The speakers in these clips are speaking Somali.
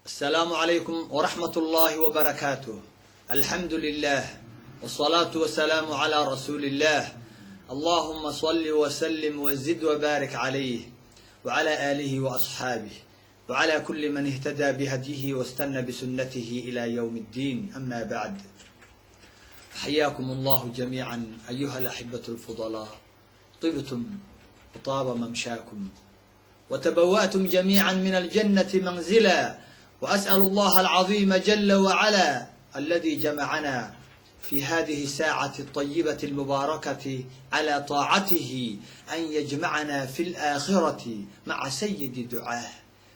السلام عليكم ورحمة الله وبركاته. الحمد لله والصلاة والسلام على رسول الله. اللهم صل وسلم وزد وبارك عليه وعلى آله وأصحابه وعلى كل من اهتدى بهديه واستنى بسنته إلى يوم الدين. أما بعد، حياكم الله جميعا أيها الأحبة الفضلاء، طبتم وطاب ممشاكم وتبوأتم جميعا من الجنة منزلا، وأسأل الله العظيم جل وعلا الذي جمعنا في هذه الساعة الطيبة المباركة على طاعته أن يجمعنا في الآخرة مع سيد الدعاة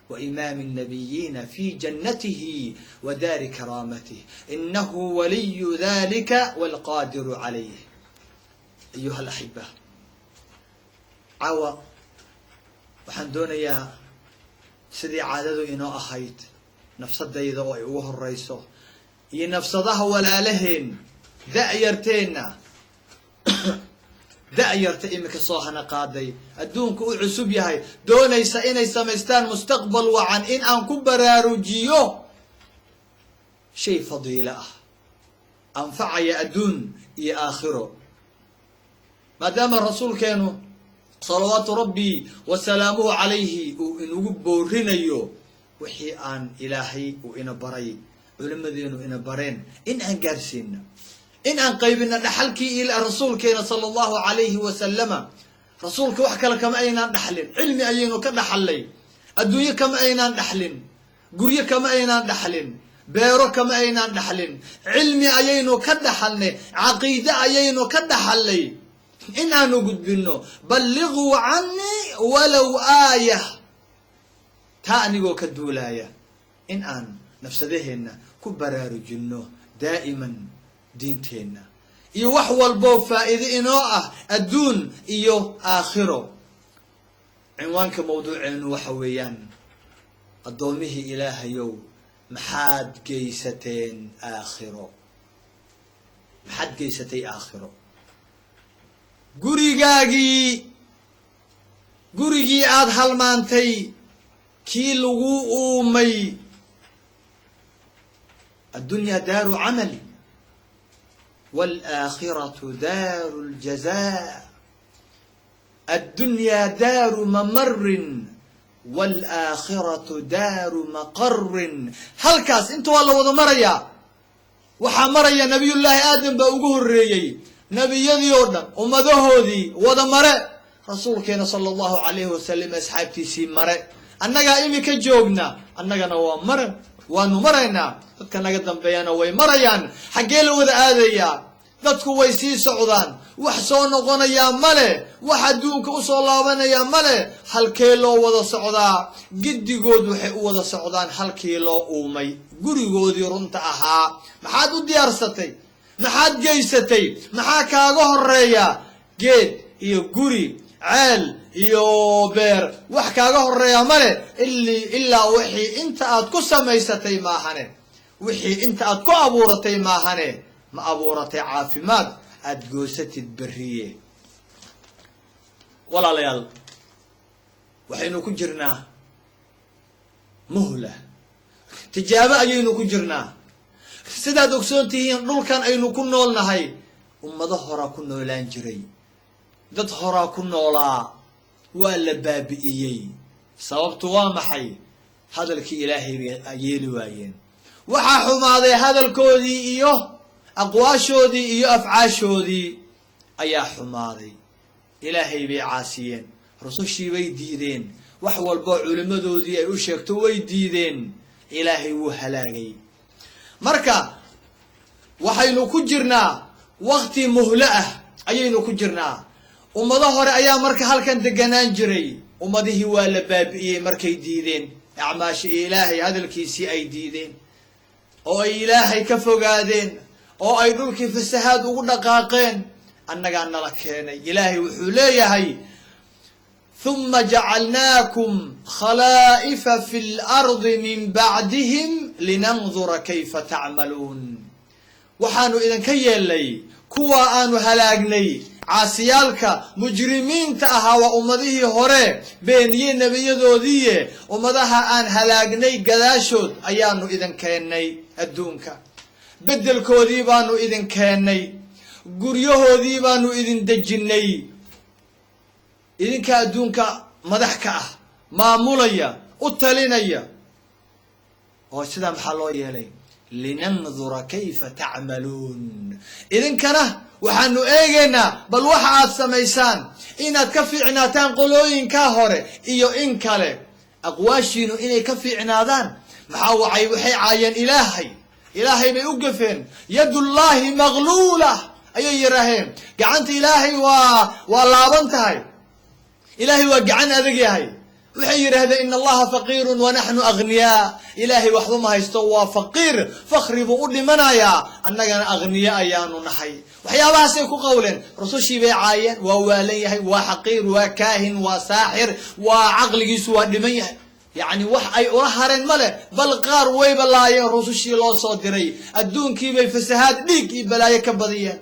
وإمام النبيين في جنته ودار كرامته، إنه ولي ذلك والقادر عليه. أيها الأحبة، عوا waxaan doonayaa sidii caadadu inoo ahayd nafsadayda oo ay ugu horeyso iyo nafsadaha walaalaheen da'yarta imika soo hana qaaday adduunku u cusub yahay doonaysa inay samaystaan mustaqbal wacan in aan ku baraarujiyo shay fadiila ah anfacaya adduun iyo aakhiro, maadaama rasuulkeenu salawaatu rabbi wasalaamuhu calayhi uu inugu boorinayo wixii aan ilaahay uu ina baray, culimadeenu ina bareen in aan gaarsiino, in aan qaybina dhaxalkii rasuulkeena sala allahu calayhi wasalama. rasuulka wax kale kama aynaan dhaxlin, cilmi ayaynu ka dhaxalnay, adduunyo kama aynaan dhaxlin, guryo kama aynaan dhaxlin, beero kama aynaan dhaxlin, cilmi ayaynu ka dhaxalnay, caqiide ayaynu ka dhaxalnay. in aanu gudbino balliquu canii walow aaya, taa anigoo ka duulaya in aan nafsadaheenna ku baraarujinno daa'iman diinteenna iyo wax walboo faa'iide inoo ah adduun iyo aakhiro. cinwaanka mawduuceenu waxa weeyaan addoomihii ilaahayow maxaad geysateen aakhiro, maxaad geysatay aakhiro. gurigii aad halmaantay, kii lagu uumay. addunyaa daaru camal waalaakhiratu daaru ljazaa, addunyaa daaru mamarin waalaakhiratu daaru maqarin. halkaas inta waa la wada marayaa. waxaa maraya nabiyullaahi aadam baa ugu horreeyey, nebiyadii oo dhan ummadahoodii wada mare, rasuulkeena sala allahu calayhi wasalam asxaabtiisii mare. annagaa imika joogna, annagana waa mare, waanu maraynaa, dadka naga dambeeyana way marayaan. xaggee la wada aadayaa? dadku way sii socdaan, wax soo noqonayaa male, wax adduunka usoo laabanayaa male. halkee loo wada socdaa? giddigood waxay u wada socdaan halkii loo uumay, gurigoodii runta ahaa. maxaad u diyaarsatay? maxaad geysatay? maxaa kaaga horeeya? geed iyo guri, ceel iyo beer, wax kaaga horeeya male ilaa wixii inta aad ku samaysatay maahane, wixii inta aad ku abuuratay maahane. ma abuuratay caafimaad aad goosatid beriye. walaalayaal, waxaynu ku jirnaa muhla, tijaabo ayaynu ku jirnaa. sidaad ogsoon tihiin dhulkan aynu ku noolnahay ummado horaa ku noolaan jiray, dad horaa ku noolaa, waa la baabi'iyey. sababtu waa maxay? hadalkii ilaahay bay yeeli waayeen. waxaa xumaaday hadalkoodii iyo aqwaashoodii iyo afcaashoodii ayaa xumaaday. ilaahay bay caasiyeen, rusushii bay diideen, wax walboo culimmadoodii ay u sheegto way diideen. ilaahay wuu halaagay. marka waxaynu ku jirnaa waqti muhlo ah ayaynu ku jirnaa. ummado hore ayaa marka halkan deganaan jiray, ummadihii waa la baabi'iyey markay diideen acmaasha ilaahay, hadalkiisii ay diideen oo ay ilaahay ka fogaadeen oo ay dhulkii fasahaad ugu dhaqaaqeen. annagaa nala keenay. ilaahay wuxuu leeyahay ثم جعلناكم خلائف في الأرض من بعدهم لننظر كيف تعملون. waxaanu idinka yeelnay kuwa aanu halaagnay caasiyaalka mujrimiinta ahaa waa ummadihii hore beeniyey nebiyadoodii ummadaha aan halaagnay gadaashood ayaanu idin keennay adduunka beddelkoodii baanu idin keennay guryahoodii baanu idin dejinnay idinka adduunka madax ka ah maamulaya u talinaya oo sidaa maxaa loo yeelay linandura kayfa tacmaluun idinkana waxaanu eegaynaa bal waxa aad samaysaan inaad ka fiicnaataan qolooyinkaa hore iyo in kale aqwaashiinu inay ka fiicnaadaan maxaa wacay waxay caayeen ilaahay bay u gafeen yadullaahi magluula ayay yidhaaheen gacanta ilaahay waa laaban tahay ilaahay waa gacan adag yahay waxay yidhaahdeen in allaha faqiirun wanaxnu aghniyaa ilaahay waxba ma haysto waa faqiir fakri buu u dhimanayaa annagana aghniya ayaanu nahay waxyaabahaasay ku qowleen rusushii bay caayeen waa waalan yahay waa xaqiir waa kaahin waa saaxir waa caqligiisu waa dhiman yahay yacni wax ay ula hareen ma leh bal qaar wayba laayeen rusushii loo soo diray adduunkiibay fasahaad dhiig iyo balaayo ka badiyeen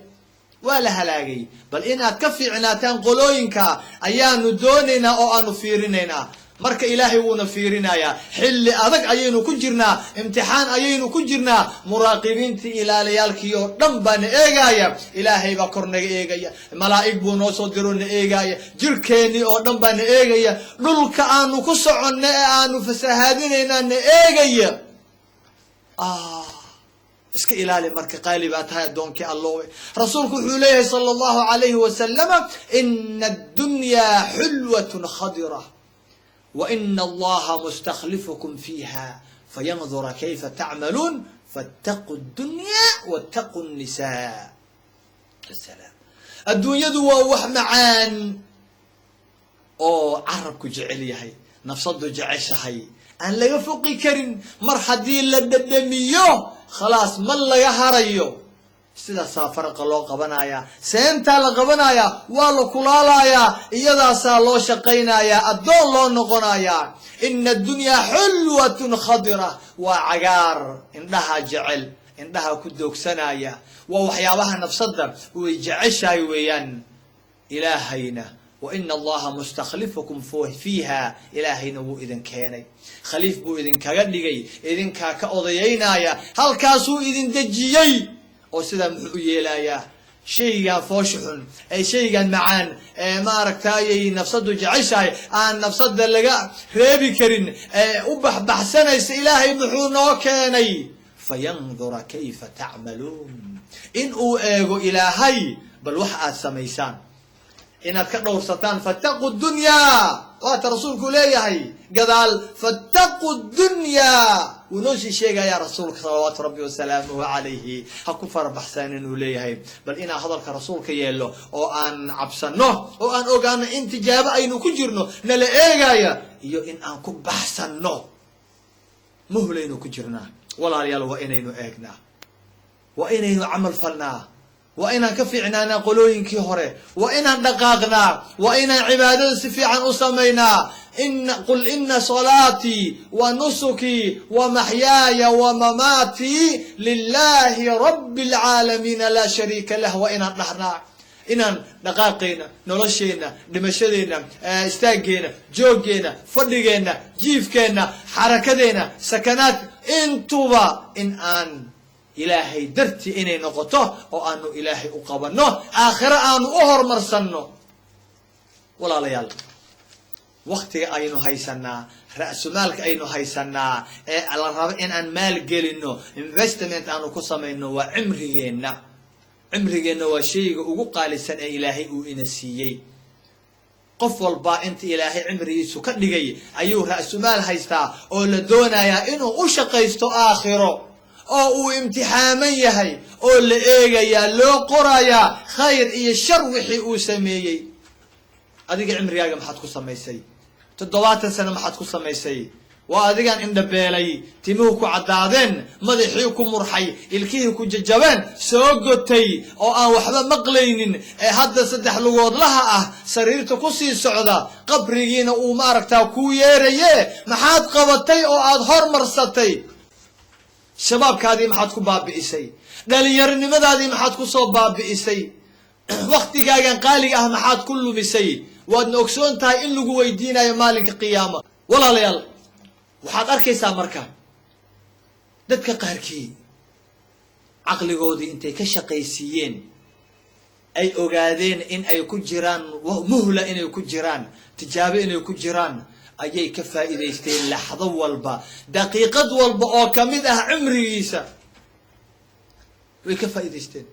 waa la halaagay bal inaad ka fiicnaataan qolooyinka ayaanu doonaynaa oo aanu fiirinaynaa marka ilaahay wuuna fiirinayaa xilli adag ayaynu ku jirnaa imtixaan ayaynu ku jirnaa muraaqibiintii ilaalayaalkii oo dhan baa na eegaya ilaahay baa kor naga eegaya malaa'ig buu noo soo diroo na eegaya jirkeennii oo dhan baa na eegaya dhulka aanu ku soconno ee aanu fasahaadinaynaa na eegaya iska ilaali marka qaali baa tahay addoonkii allowe rasuulku wuxuu leeyahay sala allahu calayhi wasalama ina addunyaa xulwatun khadira وإن الله مستخلفكم فيها فينظر كيف تعملون فاتقوا الدنيا واتقوا النساء السلام الدنيا دوا وحمعان أو عربك جعليهي نفسد جعشهي أن لا يفقي كريم مرحدين للدميو خلاص ما لا يهريو sidaasaa faraqa loo qabanayaa seentaa la qabanayaa waa la kulaalayaa iyadaasaa loo shaqaynayaa addoon loo noqonayaa ina addunyaa xulwatun khadira waa cagaar indhaha jecel indhaha ku doogsanaya waa waxyaabaha nafsadda way jeceshahay weeyaan ilaahayna waina allaha mustakhlifukum fiiha ilaahayna wuu idin keenay khaliif buu idinkaga dhigay idinkaa ka odayaynaya halkaasuu idin dejiyey oo sidaa muxuu u yeelayaa shaygan foosha xun ee shaygan macaan ee maaragtaayay nafsaddu jeceshahay aan nafsadda laga reebi karin ee u baxbaxsanaysa ilaahay muxuu noo keenay fayandura kayfa tacmaluun in uu eego ilaahay bal wax aad samaysaan inaad ka dhowrsataan fattaqu dunyaa waata rasuulku leeyahay gadaal fattaqu dunyaa wuu noo sii sheegayaa rasuulka salawaatu rabbi wasalaamuhu calayhi ha ku farabaxsan inuu leeyahay bal inaan hadalka rasuulka yeelno oo aan cabsanno oo aan ogaano in tijaabo aynu ku jirno nala eegaya iyo in aan ku baxsanno muhlaynu ku jirnaa walaalayaal waa inaynu eegnaa waa inaynu camal falnaa waa inaan ka fiicnaanaa qolooyinkii hore waa inaan dhaqaaqnaa waa inaan cibaadada si fiican u samaynaa قل إن صلاتي ونسكي ومحياي ومماتي لله رب العالمين لا شريك له وإن نحن إن دقاقينا نولشينا دمشدينا استاقينا جوجينا فردقينا جيفكينا حركتنا سكنات انتوبا إن آن إلهي درتي إني نقطه وأنه إلهي أقبنه آخر آن أهر مرسنه ولا ليال waqtiga aynu haysanaa ra'sumaalka aynu haysanaa ee la rabo in aan maal gelino investment aanu ku samayno waa cimrigeenna waa shayga ugu qaalisan ee ilaahay uu ina siiyey qof walba inta ilaahay cimrigiisu ka dhigay ayuu ra'sumaal haystaa oo la doonayaa inuu u shaqaysto aakhiro oo uu imtixaaman yahay oo la eegayaa loo qorayaa khayr iyo shar wixii uu sameeyey adiga cimrigaaga maxaad ku samaysay 70 sano maxaad ku samaysay waa adigan indhabeelay timuhu ku cadaadeen madaxii ku murxay ilkihii ku jajabeen soo gotay oo aan waxba maqlaynin ee hadda saddex lugood laha ah sariirta ku sii socda qabrigiina uu maaragtaa ku yeeraye maxaad qabatay oo aad hormarsatay shabaabkaadii maxaad ku baabi'isay dhalinyaronimadaadii maxaad ku soo baabi'isay waqtigaagan qaaliga ah maxaad ku lumisay waadna ogsoon tahay in lagu weydiinayo maalinka qiyaama walaalayaal waxaad arkaysaa marka dadka qaarkii caqligoodii intay ka shaqaysiiyeen ay ogaadeen in ay ku jiraan muhla inay ku jiraan tijaabo inay ku jiraan ayay ka faa'iidaysteen laxdo walba daqiiqad walba oo ka mid ah cumrigiisa way ka faa'iidaysteen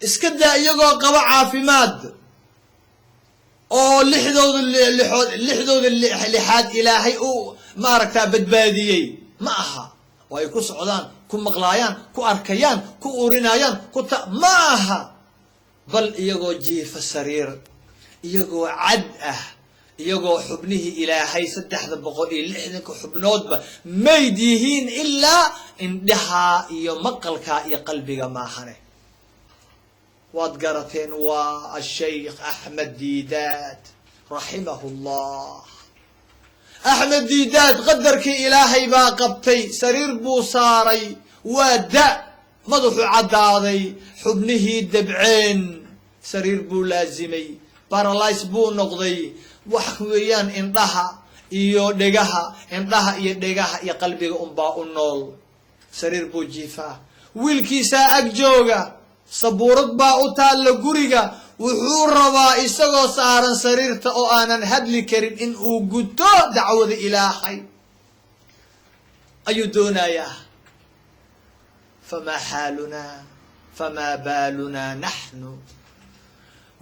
iska daa iyagoo qaba caafimaad oo lixdooda lixaad ilaahay uu maaragtaa badbaadiyey ma aha oo ay ku socdaan ku maqlaayaan ku arkayaan ku urinayaan ma aha bal iyagoo jiifa sariir iyagoo cad ah iyagoo xubnihii ilaahay 360 xubnoodba mayd yihiin ilaa indhaha iyo maqalka iyo qalbiga maahane waad garateen waa الشيخ أحمد ديدات رحمه الله أحمد ديدات قدرك إلهي با قبتي سرير بو صاري ودا مضح عداضي حبنه دبعين سرير بو لازمي بارالايس بو نقضي وحويان اندها iyo dhegaha indhaha iyo dhegaha iyo qalbiga unbaa u nool sariir buu jiifaa wiilkiisa ag jooga sabuurad baa u taalla guriga wuxuu rabaa isagoo saaran sariirta oo aanan hadli karin in uu guto dacwada ilaahay ayuu doonayaa famaa xaalunaa famaa baalunaa naxnu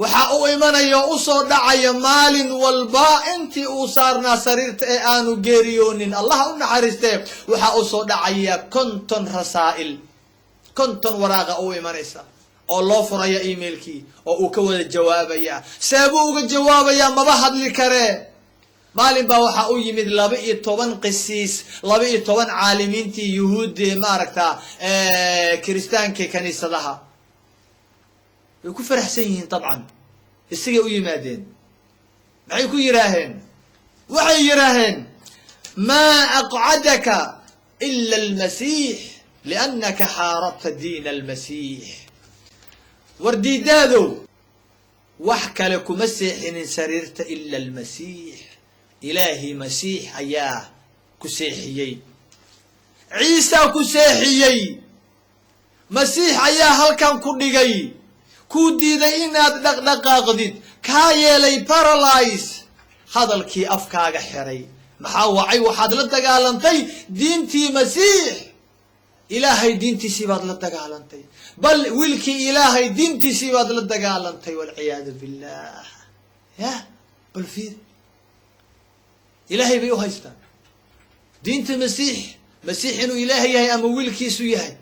waxa uu imanaya u soo dhacaya maalin walba intii uu saarnaa sariirta ee aanu geeriyoonin allah u naxariistee waxa uu soo dhacaya 50 rasaa'il 50 waraaqa uu imanaysa oo loo furaya emailkii oo uu ka wada jawaabaya sababuu uga jawaabaya maba hadli kare maalin baa waxa uu yimid 12 qisiis 12 caalimiintii yuhuudii maaragta kristaanka kaniisadaha way ku faraxsan yihiin طبعا isaga u yimaadeen maxay ku yiraaheen waxay yiraaheen ma aq'adaka illa al-masih li'annaka harabta diin al-masih wardiidaado wax kale kuma seexinin sariirta illa al-masih ilaahi masih ayaa ku seexiyay ciisa ku seexiyay masih ayaa halkan ku dhigay ku diiday inaad dhaqdhaqaaqdid ka yeelay paralyze hadalkii afkaaga xiray maxaa wacay waxaad la dagaalantay diintii masiix ilaahay diintiisii baad la dagaalantay bal wiilkii ilaahay diintiisii baad la dagaalantay wal ciyaadu billah ya bal fiid ilaahay bay u haystaan diinta masiix inuu ilaahay yahay ama wiilkiisu yahay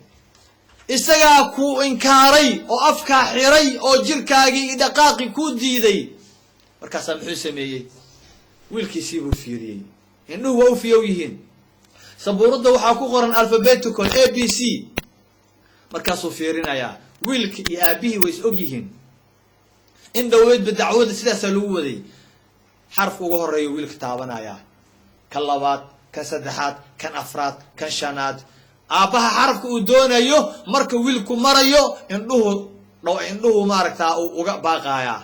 isagaa ku inkaaray oo afka xiray oo jirkaagii dhaqaaqi ku diiday markaas muxuu sameeyay wiilkiisii buu fiiriyay inuu waa u fiyow yihiin sabuurada waxa ku qoran alphabetical ABC markaas uu fiirinaya wiilkii iyo aabihii way is og yihiin in dawladda dacwada sidaas lagu waday xarf ugu horeeyo wiilka taabanaya kan labaad kan saddexaad kan afraad kan shanaad aabaha xarafka uu doonayo marka wiilku marayo indhuhu maaragtaa uu uga baaqaya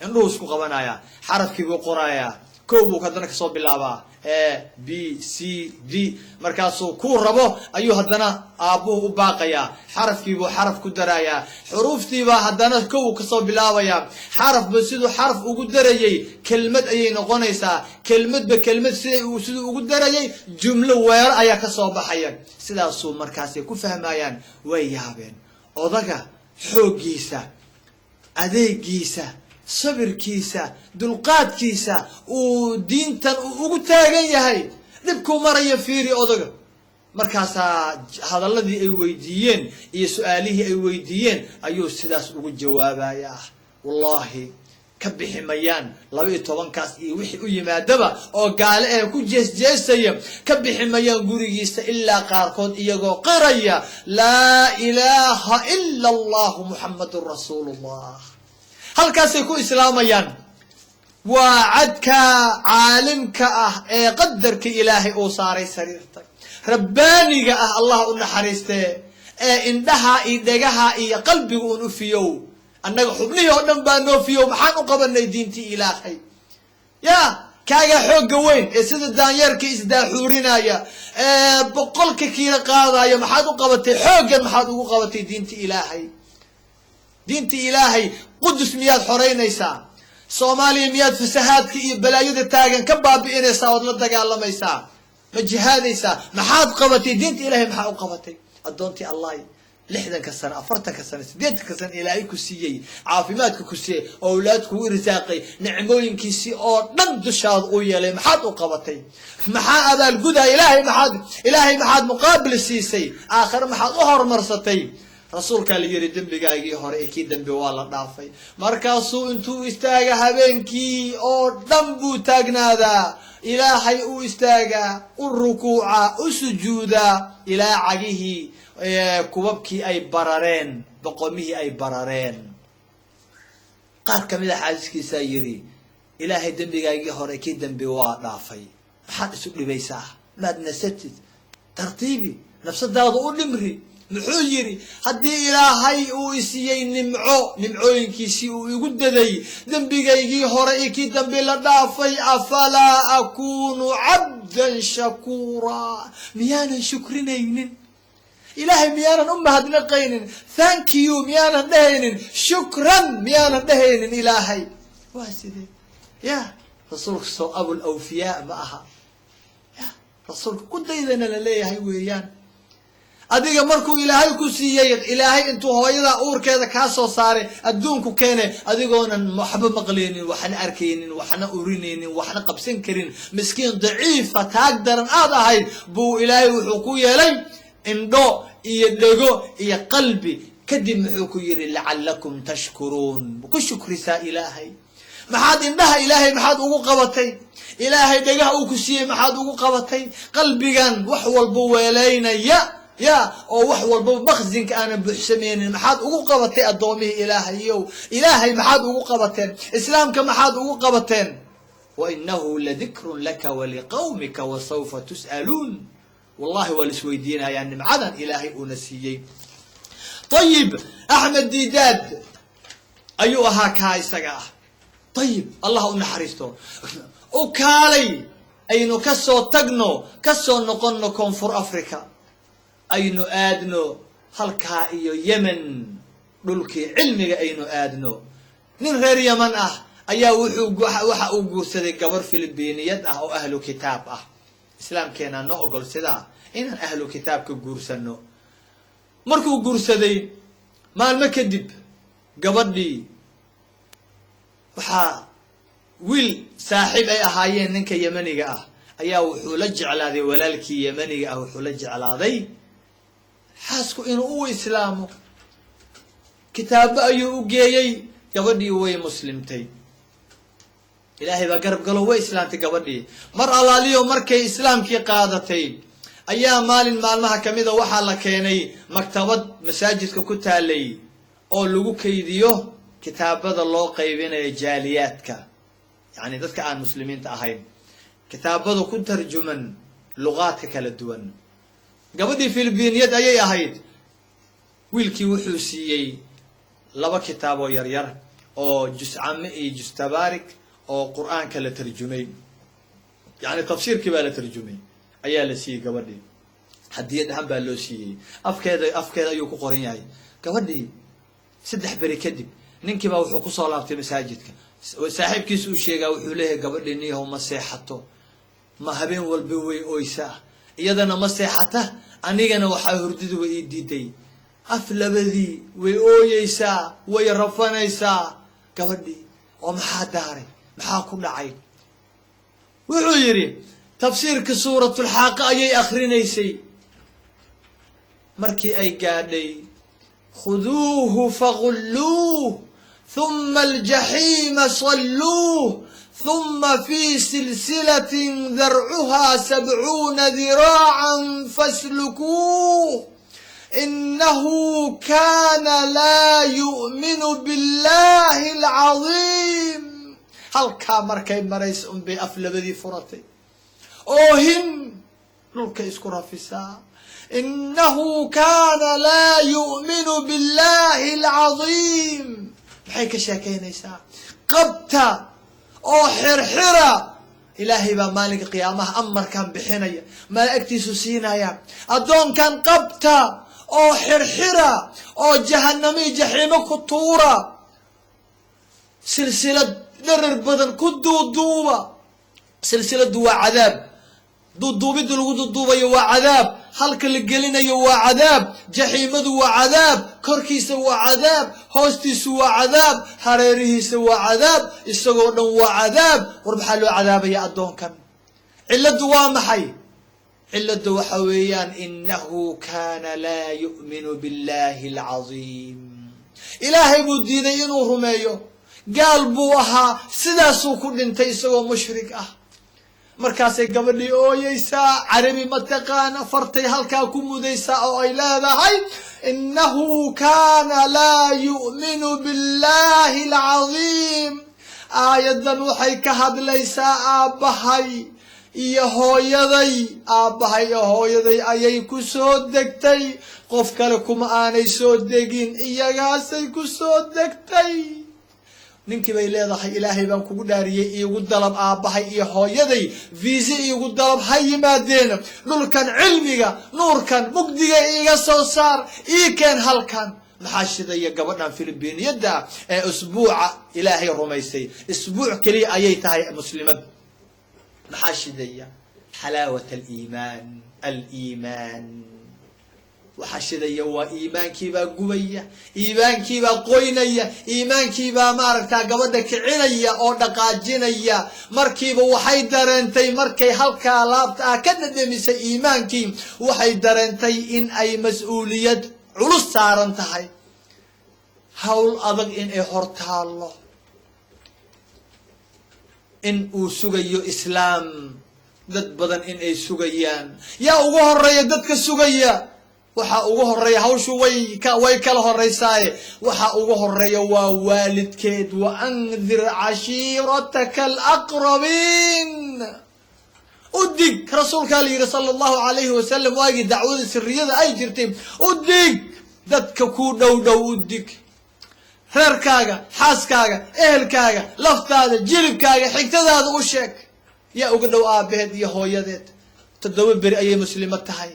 indhuhu isku qabanaya xarafkii buu qoraya koow buu haddana kasoo bilaabaa A B C D markaasuu ku rabo ayuu haddana aabuhu u baaqaya xarafkii buu xaraf ku daraya xuruuftii baa haddana koow kasoo bilaabaya xarafba siduu xaraf ugu darayay kelmad ayay noqonaysaa kelmadba kelmad siduu ugu darayay jumlo weer ayaa ka soo baxaya sidaasuu markaasay ku fahmayaan way yaabeen odaga xooggiisa adeegiisa sabirkiisa dulqaadkiisa uu diintan ugu taagan yahay dhibku maraya fiiri odaga markaasaa hadalladii ay weydiiyeen iyo su'aalihii ay weydiiyeen ayuu sidaas ugu jawaabayaa wallahi ka bixi mayaan 12kaas iyo wixii u yimaadaba oo gaale ee ku jeesjeesaya ka bixi mayaan gurigiisa ilaa qaarkood iyagoo qiraya laa ilaaha illa allah muhammadur rasuulullah halkaasay ku islaamayaan waa cadka caalimka ah ee qadarka ilaahay uu saaray sariirta rabbaaniga ah allah u naxariistee indhaha iyo dhagaha iyo qalbiga uun u fiyow annaga xubnihii oo dhan baa noo fiyow maxaan u qabanay diintii ilaahay ya kaaga xoogga weyn ee sida daanyeerka isdaaxuurinaya boqolka kiila qaadaya maxaad u qabatay xooggan maxaad ugu qabatay diintii ilaahay diintii ilaahay qudus miyaad xoreynaysaa soomaaliya miyaad fasahaadka iyo balaayada taagan ka baabi'inaysaa ood la dagaalamaysaa ma jihaadaysaa maxaad qabatay diinta ilaahay maxaa u qabatay addoontii allah 60 sano 40 sano 80 sano ilaahay ku siiyey caafimaadka ku siiyey awlaadku u irsaaqay nicmooyinkiisii oo dhan dushaad u yeelay maxaad u qabatay maxaa abaal gudaa ilaahay maxaad muqaabil siisay aakhir maxaad u hormarsatay rasuulka la yiri dambigaagii hore ee kii dambi waa la dhaafay markaasuu intuu istaaga habeenkii oo dhan buu taagnaadaa ilaahay uu istaagaa u rukuuca u sujuuda ilaa cagihii kubabkii ay barareen boqomihii ay barareen qaar kamid ah xadiiskiisa yiri ilaahay dambigaagii hore kii dambi waa dhaafay maxaad isu dhibaysaa maad nasatid tartiibi nafsadaada u dhimri muxuu yiri haddii ilaahay uu isiyey nimcooyinkiisii uu igu daday dambigaygii hore iyo kii dambi la dhaafay afalaa akuunu cabdan shakuura miyaanan shukrinaynin ilaahay miyaanan u mahadnaqaynin thank you miyaanan dhehaynin shukran miyaanan dhehaynin ilaahay waa sidee ya rasuulka soo abul awfiyaa ma aha ya rasuulka ku daydana la leeyahay weeyaan adiga markuu ilaahay ku siiyay ilaahay intuu hooyada uurkeeda ka soo saaray adduunku keenay adigoonan waxba maqleenin waxna arkaynin waxna urinaynin waxna qabsan karin miskiin daciif taag daran aad ahayd buu ilaahay wuxuu ku yeelay indho iyo dhago iyo qalbi kadib muxuu ku yiri la'allakum tashkuruun ku shukrisa ilaahay maxaad indhaha ilaahay maxaad ugu qabatay ilaahay dhagaha uu ku siiyay maxaad ugu qabatay qalbigan wax walba weelaynaya يا أو وحول بمخزنك أنا بحسمين محاد أقو قبتين الضومي إلهي محاد أقو قبتين إسلامك محاد أقو قبتين وإنه لذكر لك ولقومك وسوف تسألون والله والسويدين يعني معدن إلهي أنسيي طيب أحمد ديداد أيها كاي سقاه طيب الله نحرسته وكالي أينو كسو تقنو كسو نقنو كونفور أفريكا aynu aadno halkaa iyo yemen dhulkii cilmiga aynu aadno nin reer yaman ah ayaa waxa uu guursaday gabar filibiiniyad ah oo ahlu kitaab ah islaamkeena noo ogol sidaa inaan ahlu kitaabka guursano markuu guursaday maalmo kadib gabadhii waxaa wiil saaxiib ay ahaayeen ninka yemaniga ah ayaa wuxuu la jeclaaday walaalkii yemaniga ah wuxuu la jeclaaday xaasku inuu u islaamo kitaabo ayuu u geeyay gabadhii way muslimtay ilaahay baa garab galo way islaamtay gabadhii mar alaaliyo markay islaamkii qaadatay ayaa maalin maalmaha kamida waxaa la keenay maktabad masaajidka ku taalay oo lagu kaydiyo kitaabada loo qaybinayo jaaliyaadka yani dadka aan muslimiinta ahayn kitaabada ku tarjuman luqaadka kala duwan gabadhii filibiiniyad ayay ahayd wiilkii wuxuu siiyey 2 kitaab oo yar yar oo juz camme iyo juz tabaarik oo quraanka la tarjumay yani tafsiirkii baa la tarjumay ayaa la siiyey gabadhii hadiyad ahaan baa loo siiyey afkeeda ayuu ku qoran yahay gabadhii 3 bari kadib ninkii baa wuxuu ku soo laabtay masaajidka saaxiibkiisu uu sheegay wuxuu leeyahay gabadhii niyo ma seexato ma habeen walba way oysaa iyadana ma seexata anigana waxa hurdidu way diiday af labadii way ooyeysaa way rafanaysaa gabadhii oo maxaa daaray maxaa ku dhacay wuxuu yiri tafsiirka suuratul haaqa ayay akhrinaysay markii ay gaadhay khuduuhu faghulluuh thumma al-jahiima salluuh ثم في سلسلة ذرعها 70 ذراعا فاسلكوه إنه كان لا يؤمن بالله العظيم هل كامر كي مريس بأفل بذي فرتي أوهن نلك يسكرها في ساعة إنه كان لا يؤمن بالله العظيم. maxay ka sheekaynaysaa qabta oo xirxira. ilaahay baa maalinka qiyaamaha amarkan bixinaya, malaa'igtiisu siinaya, addoonkan qabta oo xirxira oo jahannami jaxiimo ku tuura, silsilad dharar badan ku duuduuba. silsiladu waa cadaab, duuduubidda lagu duuduubayo waa cadaab, halka la gelinayo waa cadaab, jaxiimadu waa cadaab, korkiisa waa cadaab, hoostiisu waa cadaab, hareerihiisa waa cadaab, isagoo dhan waa cadaab. war maxaa loo cadaabaya addoonkan? ciladu waa maxay? ciladu waxa weeyaan inahu kana laa yu'minu billahi alcaziim. ilaahay buu diiday inuu rumeeyo, gaal buu ahaa, sidaasuu ku dhintay isagoo mushrik ah. markaasay gabadhii ooyeysaa, carabi mataqaana, fartay halkaa ku mudaysaa oo ay leedahay inahu kana laa yu'minu billahi alcaziim. aayaddan waxay ka hadlaysaa aabbahay iyo hooyaday. aabbahay iyo hooyaday ayay ku soo degtay, qof kale kuma aanay soo degin, iyagaasay ku soo degtay. ninkii bay leedahay ilaahay baan kugu dhaariyey, iigu dalab aabbahay iyo hooyaday viisa iigu dalab, ha yimaadeen dhulkan cilmiga, nuurkan mugdiga iiga soo saar, ii keen halkan. maxaa shidaya gabadhan filibiiniyadda ee usbuuca ilaahay rumaysay, isbuuc keliya ayay tahay muslimad. maxaa shidaya? xalaawat aliimaan. aliimaan waxaa shidaya waa iimaankiibaa gubaya, iimaankiibaa qoynaya, iimaankiibaa maaragtaa gabadha kicinaya oo dhaqaajinaya. markiiba waxay dareentay, markay halkaa laabta ah ka dhadhamisay iimaankii, waxay dareentay in ay mas-uuliyad culus saaran tahay, hawl adag in ay hor taallo, in uu sugayo islaam, dad badan in ay sugayaan. yaa ugu horeeya dadka sugaya? waxaa ugu horeeya, hawshu way kala horeysaaye, waxaa ugu horeeya waa waalidkeed. wa andir cashiirataka alaqrabiin. udig, rasuulkaa la yidhi sala allahu calayhi wasalam, waagii dacwada siriyada ay jirtay, udig dadka kuu dhow dhow, udig reerkaaga, xaaskaaga, ehelkaaga, laftaada, jilibkaaga, xigtadaada u sheeg. yaa uga dhow aabbaheed iyo hooyadeed. 7 beri ayay muslimo tahay.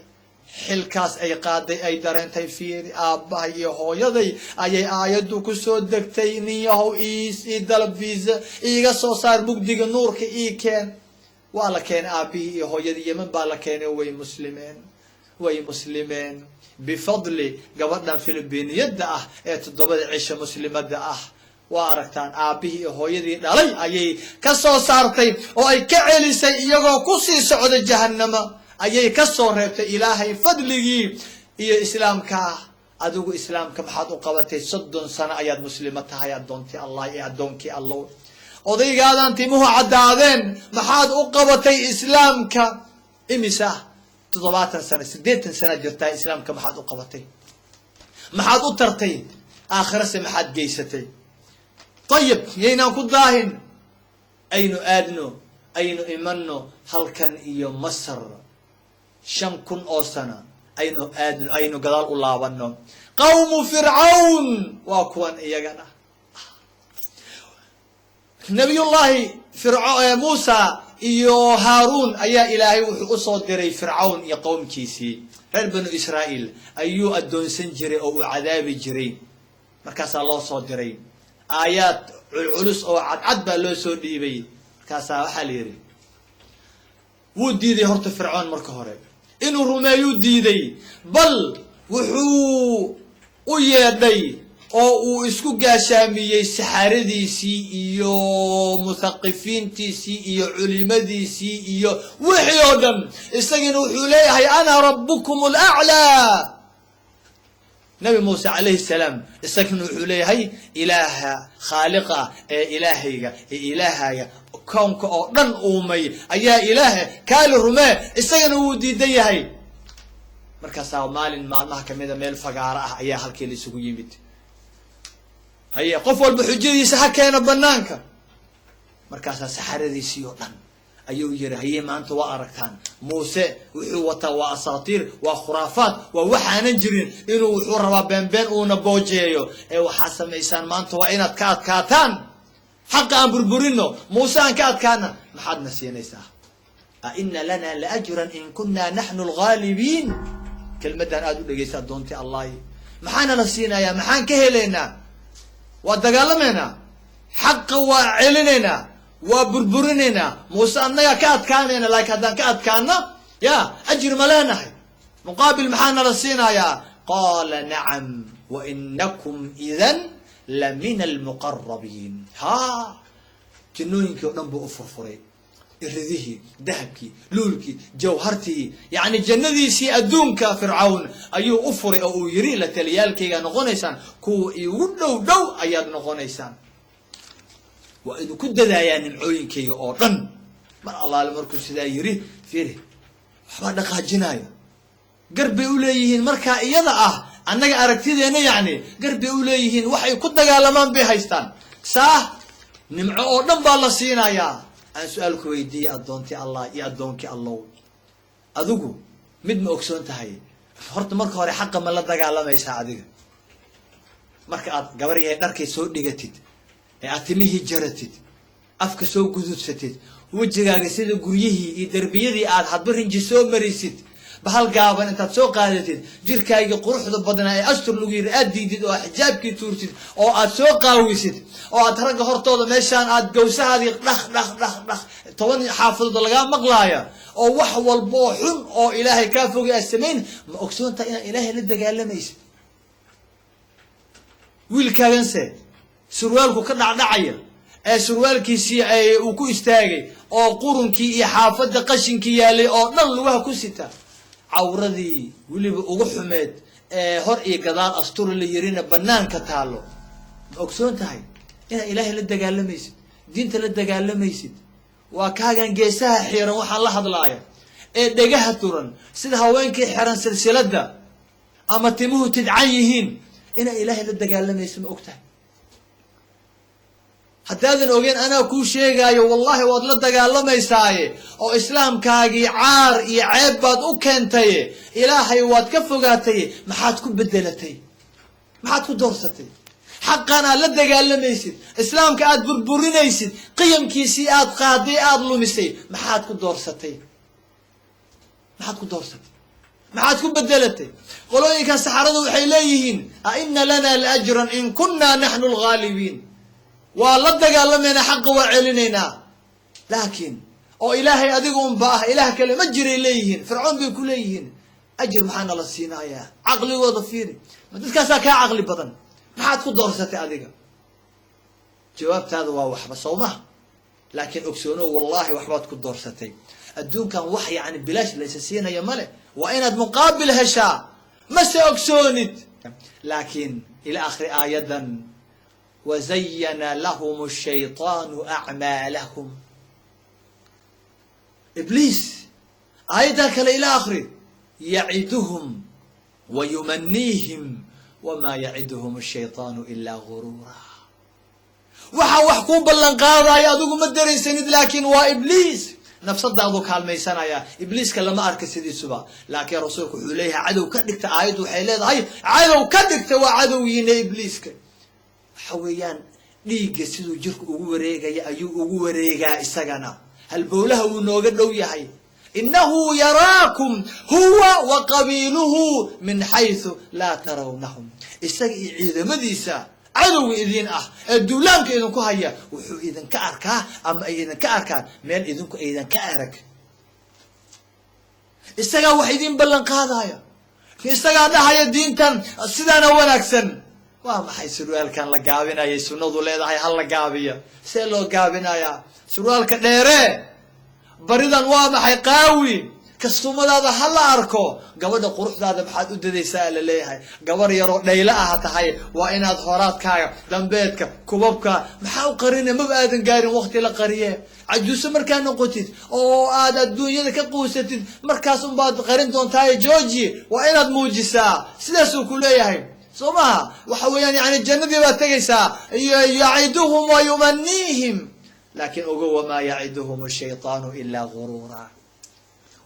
xilkaas ay qaaday, ay dareentay, fiiri aabbahay iyo hooyaday ayay aayaddu ku soo degtay, nin yahow ii dalab viisa, iiga soo saar mugdiga, nuurka ii keen. waa la keenay aabbihii iyo hooyadii, yeman baa la keenay, way muslimeen bifadli gabadhan filibiiniyadda ah ee 7 cisho muslimada ah. waa aragtaan, aabbihii iyo hooyadii dhalay ayay ka soo saartay oo ay ka celisay, iyagoo ku sii socda jahannama ayay ka soo reebtay. ilaahay fadligii iyo islaamka ah. adigu islaamka maxaad u qabatay? 30 sano ayaad muslimo tahay, addoontii allah iyo addoonkii allow. odaygaadan timuhu caddaadeen, maxaad u qabatay islaamka? imisa 70 sano 80 sana jirtaa, islaamka maxaad u qabatay? maxaad u tartay? aakhirase maxaad geysatay? ayib, yaynaan ku daahin, aynu aadno, aynu imanno halkan iyo masar 5,000 oo sano, aynu aadno, aynu gadaal u laabanno. qawmu fircawn waa kuwan iyagana. nabiyullaahi muusa iyo haaruun ayaa ilaahay wuxuu u soo diray fircawn iyo qowmkiisii. reer banu israa'iil ayuu addoonsan jiray oo uu cadaabi jiray. markaasaa loo soo diray aayaad culculus oo cadcad baa loo soo dhiibay. markaasaa waxaa la yidhi, wuu diiday horta fircoon marka hore inuu rumeeyuu diiday, bal wuxuu u yeedhay oo uu isku gaashaamiyey saxaaradiisii iyo muthaqifiintiisii iyo culimadiisii iyo wixii oo dhan. isagiina wuxuu leeyahay ana rabbukum alaclaa. nabi muuse calayhi salaam isagana wuxuu leeyahay ilaaha khaaliqa ee ilaahayga koonka oo dhan uumay ayaa ilaaha kaali rumee. isagana wuu diidan yahay. markaasaa maalin maalmaha kamida meel fagaaro ah ayaa halkii la isugu yimid. haye qof walba xujadiisa ha keena banaanka. markaasaa saxaradiisii oo dhan ayuu yiri haye maanta waa aragtaan Muuse wuxuu wataa waa asaatiir waa khuraafaat waa waxaanan jirin inuu wuxuu rabaa been uuna boojeeyo ee waxa sameeysan maanta waa inaad ka adkaataan xaq aan burburino Muuse aan ka adkaana maxaad nasiinaysaa inna lana la ajran in kunna nahnu al-ghalibin kelmadan aad u dhageysaa doontii Allah maxaana la siinayaa maxaan ka heleynaa waa dagaalameena xaq waa celinayna وبربرننا موسى أننا كأتكاننا لا كذا كأتكاننا يا أجر ملانا مقابل محانا للسينا يا قال نعم وإنكم إذن لمن المقربين ها جنونك ونبو أفرفري إرذيه ذهبك لولك جوهرتي يعني جندي سي أدونك فرعون أيو أفري أو يري لتليالك يا نغنيسان كو يودو دو أياد نغنيسان وإنه كده ذا يعني معين كي أوطن مر الله المركز ذا يري فيه حبا دقا جناية قربي أوليهين مركا إيضا أنك أركتي ذا يعني قربي أوليهين وحي كده قالمان بيهايستان ساه نمعو أوطن بالله سينا يا أن سؤالك ويدي أدونتي الله يا أدونك الله أذوقو مد ما أكسون تهي فرط مركا هوري حقا ما لا دقالما يساعدك مركا قبري نركي سود نيجاتيد أتميه جرتد أفك سو جذود ستد وجهك سيد قريه يدربيدي عاد حضرين جسو مريسد بهالقابن أنت تسوق قادتد جيرك يجي قروح ضبطنا أستر لغير أديد أو حجاب كي تورتد أو أتسوق قاويسد أو أترك هرطة مشان أد جوسها هذه رخ طبعا حافظ ضلقان مقلايا أو وحول بوحن أو إلهي كافوق السمين ما أكسون تا إلهي لدك قال لميس ويل كاغنسه سروالكو كدعدعيا ee surwaalkiisii ay uu ku istaagay oo qurunkii iyo xaafada qashinkii yaalay oo dhan lugaha ku sita cawradii waliba ugu xumeed ee hor iyo gadaal astur la yirina banaanka taalo ogsoon tahay ina ilaahay la dagaalamaysid diinta la dagaalamaysid waa kaagan geesaha xiran waxa la hadlaaya ee dhagaha turan sida haweenkii xiran silsilada ama timuhu tidcan yihiin ina ilaahay la dagaalamaysid ma ogtahay haddaadan ogeyn anaa kuu sheegaayo wallahi waad la dagaalamaysaay oo islaamkaagii caar iyo ceeb baad u keentay ilaahay waad ka fogaatay maxaad ku bedelatay maxaad ku doorsatay xaqana la dagaalamaysid islaamka aad burburinaysid qiyamkiisii aad qaaday aad lumisay maxaad ku doorsatay maxaad ku bedelatay qolooyinka saxaradu waxay leeyihiin inna lana la ajran in kunna nahnu al-ghalibin والله دقالمنا حق وعلنينا لكن او الهي اديقهم باه اله كلمه جري ليهن فرعون بكليهن اجر محان الله سينايا عقلي وظفيري ما دكاسا كا عقلي بدن ما حد كو دورستي اديقا جوابت هذا وا وحبه صومه لكن اكسونو والله وحبات كو دورستي الدون كان وحي يعني بلاش ليس سينايا مله وين مقابل هشا ما اكسونت لكن الى اخر ايه وزين لهم الشيطان أعمالهم إبليس أيضاك إلى آخره يعدهم ويمنيهم وما يعدهم الشيطان إلا غرورا وحكم بلنقاضا يا دوق مدرين سند لكن وإبليس نفس الضغط كالميسانا يا إبليس كلما أركز سيدي سبا لكن رسولك عليها عدو كدكت آيد وحيلات هاي عدو كدكت وعدو ينا إبليس حويان ليجي سيدو جرك أوريجا يا أيو أوريجا إسجانا هالبوله ونوجا لو يحي إنه يراكم هو وقبيله من حيث لا ترونهم إسج إذا مديسا عدو إذن الدولان كإذن كهيا وحو إذن كأركا أما إذن كأركا مال إذن كأرك إسجا وحيدين بلن قاضايا إسجا ده هي الدين تن سيدنا ونكسن وما حي سروال كان لقابنا يا سنود ولا هاي هلا قابية سلو قابنا يا سروال كديره بريدا وما حي قوي كستوما هذا هلا أركو قبل قروح هذا بحد ودي سائل ليه هاي قبل يروح ليلة هاي وإن أظهرات كايا دمبيتك كوبك محاو قرينة ما بقادن قارن وقت لا قرية عجوز مركان قتيت أو هذا الدنيا ذاك قوستي مركز بعد قرين دون تاي جوجي وإن موجسا سلسو كلية هاي صومها وحويان يعني الجنة بتجيسا يعيدهم ويمنيهم لكن أقوى ما يعدهم الشيطان إلا غرورا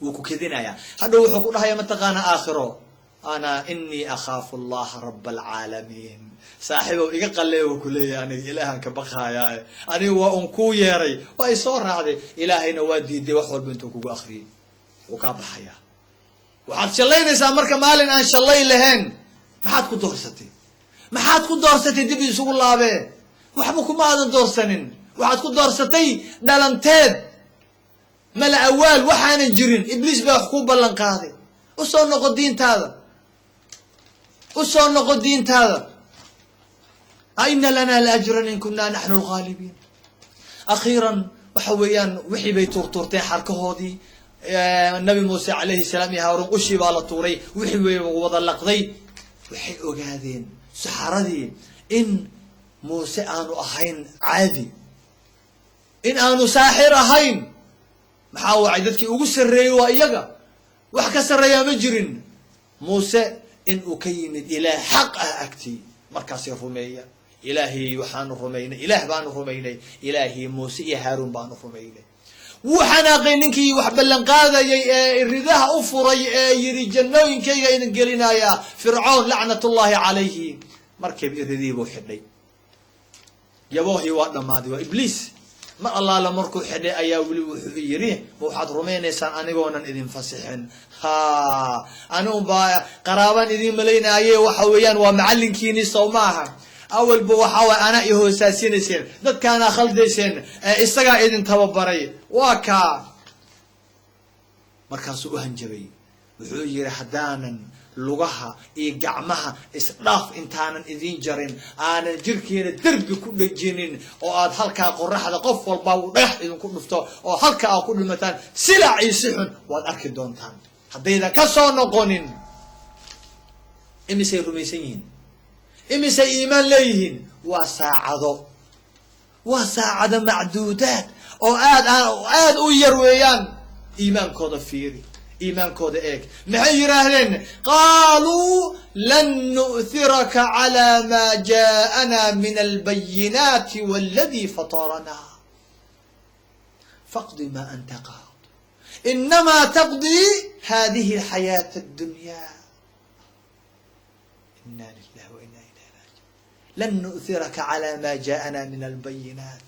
وكذنا يا هذا وحكونها يا متقانا آخره أنا إني أخاف الله رب العالمين صاحبه يقال له وكلي يعني إلها كبخايا أنا وأنكو يري ويصور هذا إلهي نوادي دي وحول بنتك آخرين وكابحيا وحد شلين سامر كمال أن شلي لهن ما حد كو دورستي ما حد كو دورستي دبي سوق الله به وحبكم ما هذا دورسنين وحد كو دورستي دلنتاد ملا أول وحان جرين إبليس بيحكو بلن قاضي وصول نقود دين هذا وصول نقود دين هذا أين لنا الأجر إن كنا نحن الغالبين أخيرا وحويان وحي بيتور تورتين حركه هذه النبي موسى عليه السلام يهارون أشي بالطوري وحي وضلق ذي وحي أقادين سحردي إن موسى آنو أهين عادي إن آنو ساحر أهين محاو عيدتك وقصر ريوا إيجا وحكسر ريا مجرن موسى إن أكين إلى حق أكتي مركز الرمية إلهي يوحان الرمين إله بان الرمين إلهي موسى هارون بان الرمين وحنا قينكي وحبلن قاذا الرداء أفري يري جنوين كي ينقلنا يا فرعون لعنة الله عليه مركب الردي بوحدي يبوهي وقت ماضي وإبليس ما الله لمركو حدي أيا ولي يريه وحد رمين إنسان أنا قونا إذن فسحن ها أنا با قرابان إذن ملينا أيه وحويان ومعلن كيني صوماها أول بوحاوى أنا إيهو ساسين سين ضد كان خلدي سين استقع إذن تببري واكا مركز أهنجبي وحوير حدانا لغها إيقعمها إسراف إنتانا إذين جرين أنا جركين الدرب كل جنين وآد هلكا قرحة قف والباو ريح إذن كل مفتوح وهلكا كل متان سلع يسحن والأركب دونتان حتى إذا كسو نقونين إمي سيرميسيين إمي سي إيمان ليهن وساعد معدودات وآد ويرويان إيمان كود فيري إيمان كود إيك محير أهلين قالوا لن نؤثرك على ما جاءنا من البينات والذي فطرنا فاقض ما أنت قاض إنما تقضي هذه الحياة الدنيا إنا لله وإنا إليه راجعون لن نؤثرك على ما جاءنا من البينات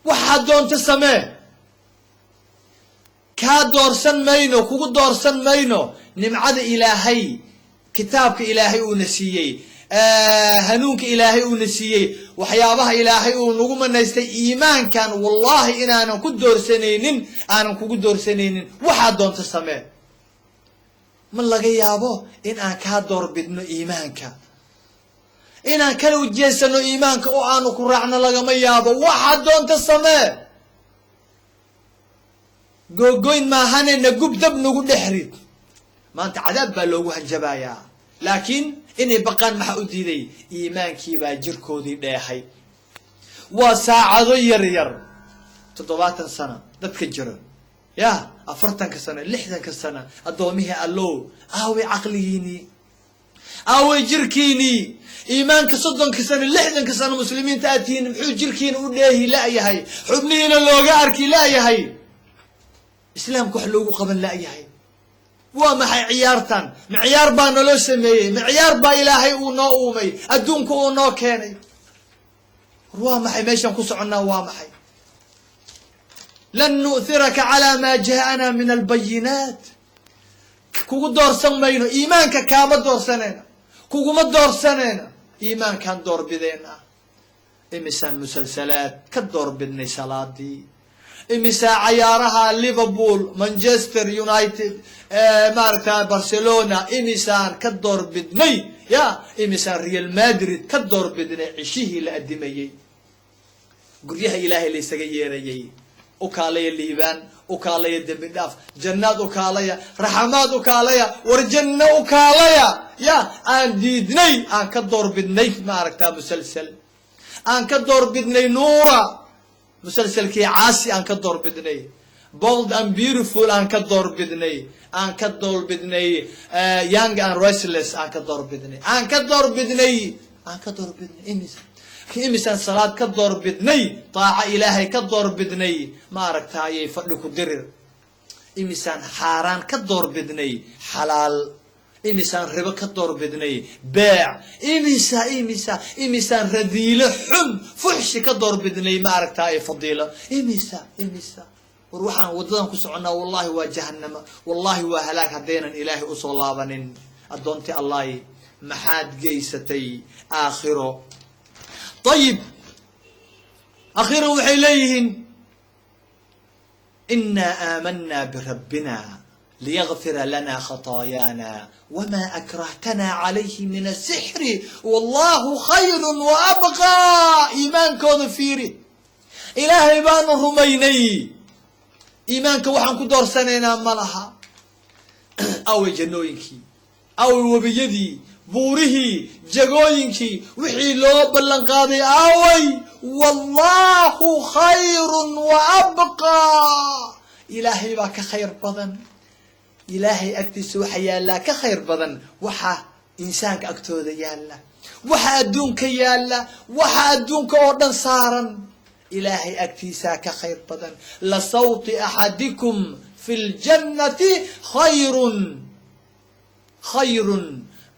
وحد دون تسميه كادور سن مينو كوكو دور سن مينو نمعد إلهي كتابك إلهي ونسيي هنونك إلهي ونسيي وحيابها إلهي ونقوم نستي إيمان كان والله إن أنا كنت دور سنين أنا كوكو دور سنين وحد دون تسمع من لقي يابو إن أنا كادور بدنو إيمانك إن أنا كلو جيسنو إيمانك أو أنا كرعنا لقم يابو وحد دون تسمع قوين ما هن نجوب دب نقول نحرد ما أنت عذاب بلوجه الجبايا لكن إني بقى محودي لي إيمان كيبا جركودي داحي وساعة ير تطوات سنة تتكجر يا أفرتك سنة لحدك سنة أدوميها اللو أوي عقليني أوي جركيني إيمانك صدق سنة لحدك سنة مسلمين تأتين حب جركين وداهي لا يهي حبنين اللوغاركي لا يهي إسلام كحلو قبل لا يهي ومحي عيارتان معيار بان لو سمي معيار با إلهي ونو أومي أدونك ونو كاني ومحي ميشان كسعنا ومحي لن نؤثرك على ما جاءنا من البينات كوكو دور سمينو إيمانك كاما دور سنين كوكو ما دور سنين إيمان كان دور بدينا إمسان مسلسلات كدور بدني صلاة دي إمسا عيارها ليفربول مانشستر يونايتد ماركا برشلونة إمسان كدور بدني يا إمسان ريال مدريد كدور بدني عشيه لأدمي قريها إلهي ليس غيري وكالي الليبان وكالي الدمداف جنات وكالي رحمات وكالي ورجنة وكالي يا أن ديدني أن كدور بدني ماركا مسلسل أن كدور بدني نورا مسلسل كي عاسي أن كدور بدني bold and beautiful أن كدور بدني أن كدور بدني young and restless أن كدور بدني أن كدور بدني أن كدور بدني إنسان إمسان صلاة كدور بدني طاعة إلهي كدور بدني ما ركتاي فدك درر إمسان حاران كدور بدني حلال إمسان ربا كدور بدني بيع إمسان رذيلة حم فحش كدور بدني ما ركتاي فضيلة إمسا وروحان وددان كسعنا والله وجهنم والله وهلاك هدينا إلهي أصول الله بنين أدونتي الله محاد جيستي آخره. طيب أخيرا وحيليهن إنا آمنا بربنا ليغفر لنا خطايانا وما أكرهتنا عليه من السحر والله خير وأبقى. إيمان كون فيري إلهي بان رميني إيمانك وحن كدور سنينا ملها أو جنوينكي أو وبيدي بوره جاغوينكي وحي لو بلنقادي أوي والله خير وأبقى. إلهي باك خير بدن إلهي أكتسو حيالا كخير بدن وحا إنسانك أكتود يالا وحا أدونك يالا وحا أدونك أردن صارا إلهي أكتسا كخير بدن لصوت أحدكم في الجنة خير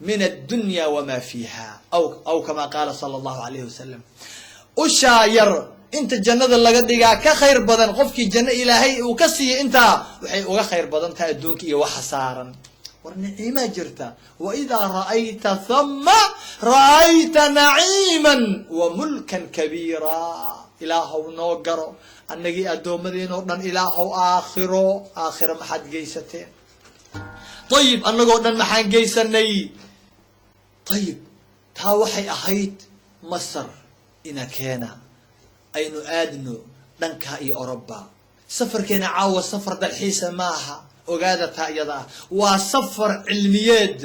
من الدنيا وما فيها أو كما قال صلى الله عليه وسلم. أشاير أنت الجنة اللي قديها كخير بدن قفك الجنة إلهي وكسي أنت وحي خير بدن تأدونك وحصارا ورنعيما جرتا وإذا رأيت ثم رأيت نعيما وملكا كبيرا. إلهو نوقرو أنجي أدومدين ورن إلهو آخر محد جيستين. طيب أنا قلنا محن جيسني. طيب تاوحي أهيت مصر إنا كينا أينو آدنو دنكا إي أوروبا سفر كينا عاوة سفر دالحيسة ماها وقادتها يضا وسفر علميات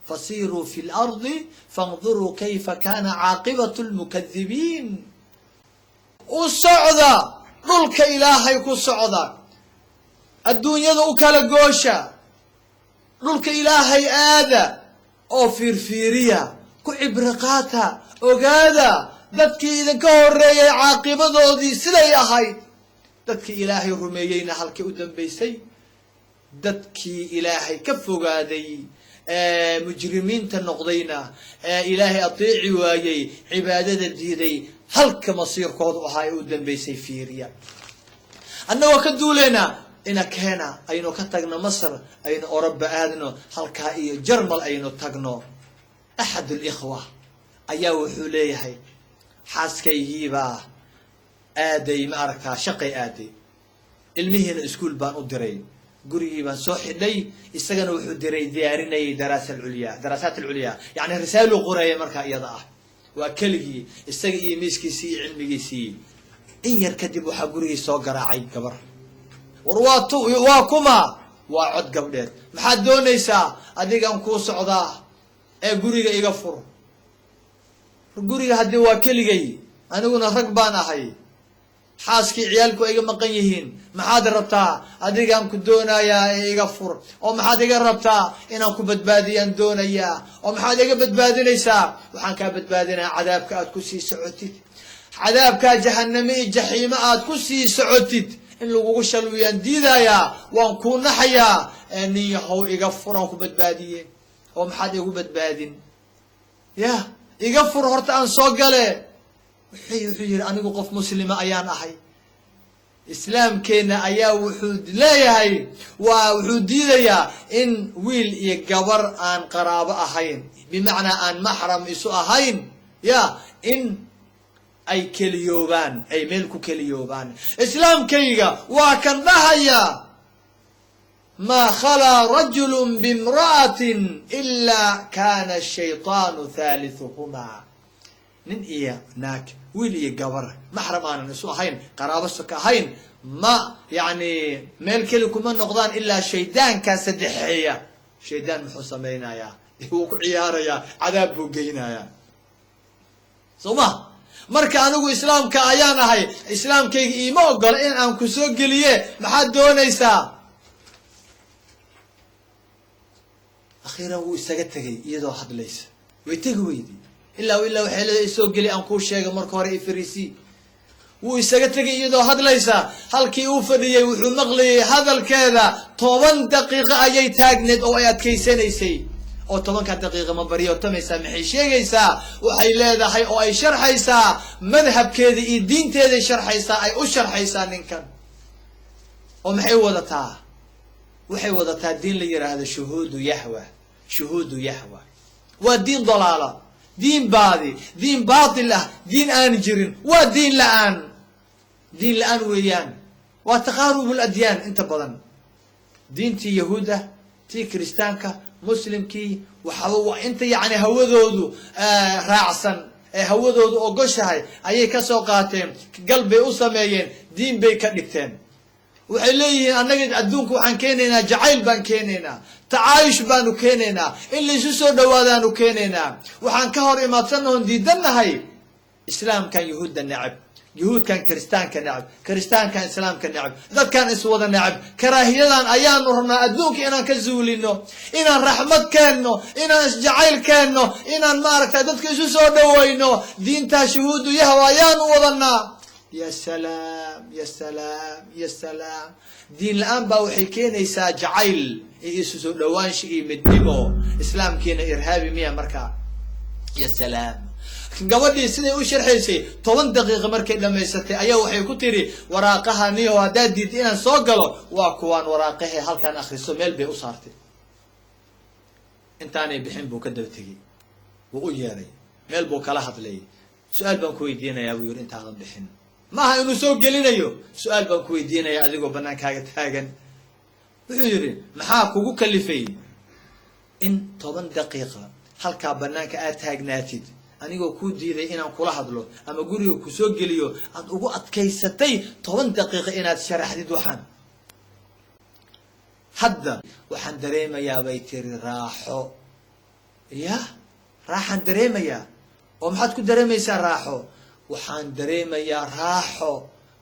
فصيروا في الأرض فانظروا كيف كان عاقبة المكذبين. والصعدة ملك إلهي كو صعدة الدنيا ذو كلا قوشة ملك إلهي آذى أو فيرفيريا كو عبرقاتا وقادا دادكي إذا كهوري عاقبة ذو سلي أهي دادكي إلهي رميينا هالكي أدن بيسي دادكي إلهي كفو قادي مجرمين تنقضينا إلهي أطيعي وايي عبادة الديدي هلك مصير كود أهاي أدن بيسي فيريا أنه وكدولينا إنا كهنا أينو كتغنا مصر أينو أوروبا آدنو هلكا إيو جرمال أينو تغنو. أحد الإخوة أياو حوليهي حاسكي هيبا آدي ماركا شقي آدي المهن اسكول بان أدري قري بان سوحي لي استغنو وحو دري دياريني دراسات العليا يعني رسالة قرية مركا إيضا وكلغي استغي ميسكي سي علمي سي إن يركدب وحا قري سو قراعي كبر ورواتو واكما وعد قبلت محاد دونيسا أديك أنكو سعودا قريغا إيغفر قريغا هدي واكلغي أنا قلنا رقبان أحي حاسكي عيالكو إيغا مقنيهين محاد ربتا أديك أنكو دونا يا إيغفر أو محاد إيغا ربتا إن أنكو بدباديان دونا يا أو محاد إيغا بدبادينيسا وحانكا بدبادينا عذابك أتكو سي سعوتيد عذابك جهنمي جحيم أتكو سي سعوتيد إن لو وشلوا ينديدا وانكون نحيا أني هو يغفر أنكو بدبادية أو محد يقول بدبادين يا يغفر هرت أن صقله وحي أنا قف مسلمة أيان أحي إسلام كينا أيا وحود لا يهي وحود ديدا إن ويل يقبر أن قرابة أحين بمعنى أن محرم إسو أحين يا إن أي كليوبان أي ملكو كليوبان إسلام كيغا وكان نهيا ما خلا رجل بامرأة إلا كان الشيطان ثالثهما. نن إيا ناك ويلي قبر محرم أنا نسو هين قرابسك هين ما يعني ملكي لكم النقضان إلا شيطان كاسدحية شيطان محسمينا يا هو عيارة يا عذاب بوقينا يا صوما marka anigu islaamka ayaan ahay islaamkayga iima ogola in aan ku soo geliye maxaad doonaysaa. akhiran wuu isaga tagay iyadoo hadlaysa way tagi weydii إلا وحيلة يسوق لي أنكو شيء مركوري إفريسي ويسقط يدو هذا ليس هل كي أوفري ومغلي هذا الكذا 10 دقيقة أي تاجند أو أي كيسين يسي أو 10 دقيقة مبرية وتم يسامحي شيء يسا وحيلا ذا حي أو أي شرح يسا مذهب كذا الدين تذا شرح يسا أي أشرح يسا نكن ومحيوضتها وحيوضتها الدين اللي يرى هذا شهود يحوى والدين ضلالة دين باطل دين باطلة دين آنجرين ودين لآن ويان وتقارب الأديان انت بدن دين تي يهودة تي كريستانكا مسلم كي وحوو انت يعني هوذودو راعسا هوذودو او قشهاي ايي كسو قاتين قلبي اسميين دين بي كدغتين waxay leeyihiin anaga adduunku waxaan keenaynaa jacayl baan keenaynaa tacaayush baanu keenaynaa in la isu soo dhawaadaanu keenaynaa waxaan ka hor imaadsannahoon diidanahay islaamkan yuhuudda necab yuhuudkan kiristaanka necab kiristaankan islaamka necab dadkan iswada necab karaahiyadan ayaanu rabnaa adduunka inaan ka zuulino inaan raxmad keenno inaan isjacayl keenno inaan maaragtay dadka isu soo dhawayno diintaa shuhuudu yahwa ayaanu wadanaa يا سلام يا سلام يا سلام دين الآن باوحي كينا يسا جعيل يسوسو دوانش مدنمو إسلام كينا إرهابي مية مركا يا سلام قبل لي سنة وشرحيسي 10 دقيقة مركا لما يستي أيا وحي كتيري وراقها نيو هداد ديتينا سوقلو واكوان وراقها هل كان أخري سوميل بي أصارتي انتاني بحين بو كدبتي وقوياري ميل بو كلاحظ لي سؤال بانكو يدينا يا ويور انت هذا بحين ما هي نسوق قلنا سؤال بنكوي دينا يا أديكو بناك هاجت هاجن بحجرين محاك وجو كلفي إن 10 دقيقة هل كابناك أتهاج ناتج أنيجو كودي ذي إن كل واحد له أما قوليو كسوق قليو أن أبو أتكيستي 10 دقيقة إن أتشرح حديد وحن حدا وحن دريمة يا بيتر راحو يا راح دريمة يا ومحد كود دريمة يصير راحو waxaan dareemayaa raaxo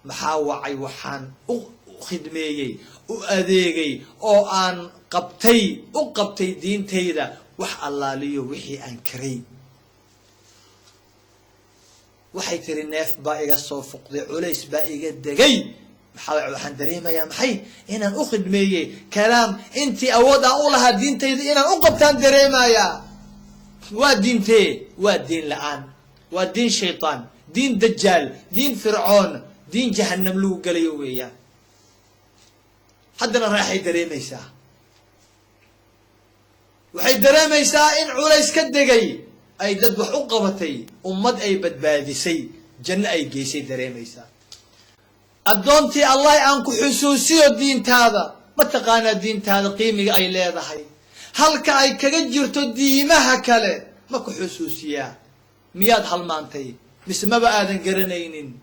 maxaa wacay waxaan u khidmeeyay u adeegay oo aan qabtay diintayda wax allaaliyo wixii aan karay waxay tiri neef baa iga soo fuqday culays baa iga degay maxaa waxaan dareemayaa maxay inaan u khidmeeyay kalaam intii awood aan u lahaa diintayda inaan u qabtaan dareemayaa waa diintee waa diin la'aan waa diin shaytaan دين دجال دين فرعون دين جهنم لو قليو ويا حدنا راح يدريميسا وحي دريميسا إن عوليس كدقي أي دد وحقبتي أمد أي بدبادسي جنة أي جيسي دريميسا الدونتي الله أنكو حسوسيو الدين تاذا ما تقانا الدين تاذا قيمي أي ليذا حي هل كأي كجرتو ديمها كله ماكو حسوسيا مياد هالمانتي بس ما بآذن قرنين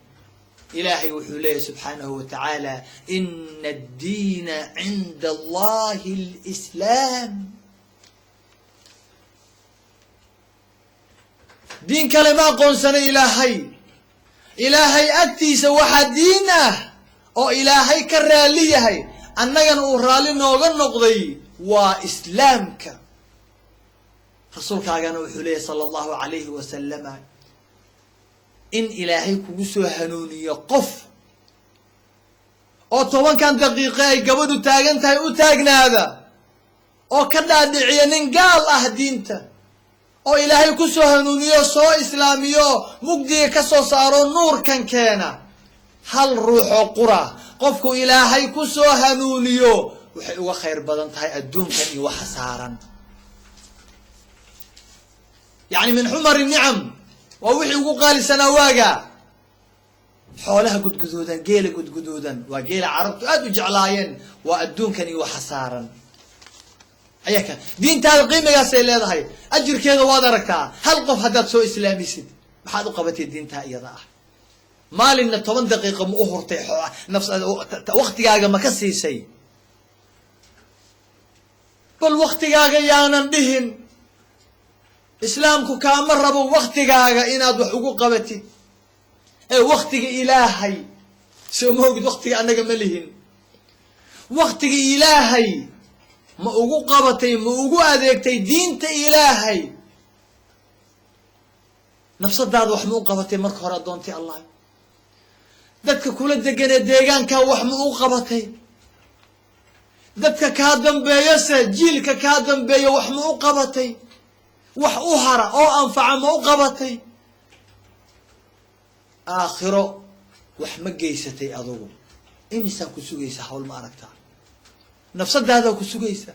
إلهي وحوليه سبحانه وتعالى إن الدين عند الله الإسلام دين كلمة قنصنا إلهي أكتي سوحا دينه أو إلهي كراليه أنك نورالي نوغن نقضي وإسلامك رسولك أغانا وحوليه صلى الله عليه وسلم إن إلهي كوسو هنوني قف أو طبعا كان دقيقة قبل تاجن تاي وتاجنا هذا أو كذا دعيان قال دينته أو إلهي كوسو هنوني صو إسلامي مقدي كسو صاروا نور كان هل روح قرى قفكو إلهي كوسو هنوني وخير بدن تاي الدون كان وحسارا يعني من حمر النعم ووحي وقال سنواقع حولها قد قدودا قيل قد قدودا وقيل عربت أدو جعلاين وأدون كان وحسارا أياك دين تال قيمة يا سيلي هاي أجر كذا وادركها هل قف هدات سو إسلامي سيد بحاد قبتي الدين تا أيضا مال إن 8 دقيقة مؤهر طيح نفس وقت قاقة ما كسي شيء بل وقت قاقة يانا بهن إسلامكو كامر ربو وقتكاغا إناد وحقوق قبتي إيه وقتك إلهي سو موجود وقتك أنك مليهن وقتك إلهي ما أقو قبتي ما أقو أذيكتي دينت إلهي nafsadaada wax ma u qabatay marka hore adoontii allah dadka kula degan ee deegaankaa wax ma u qabatay dadka kaa dambeeyase jiilka kaa dambeeya wax ma u qabatay wax u hara oo anfaca ma u qabatay aakhiro wax ma geysatay adugu imisaa ku sugaysa hawl ma aragtaa nafsadaada ku sugaysa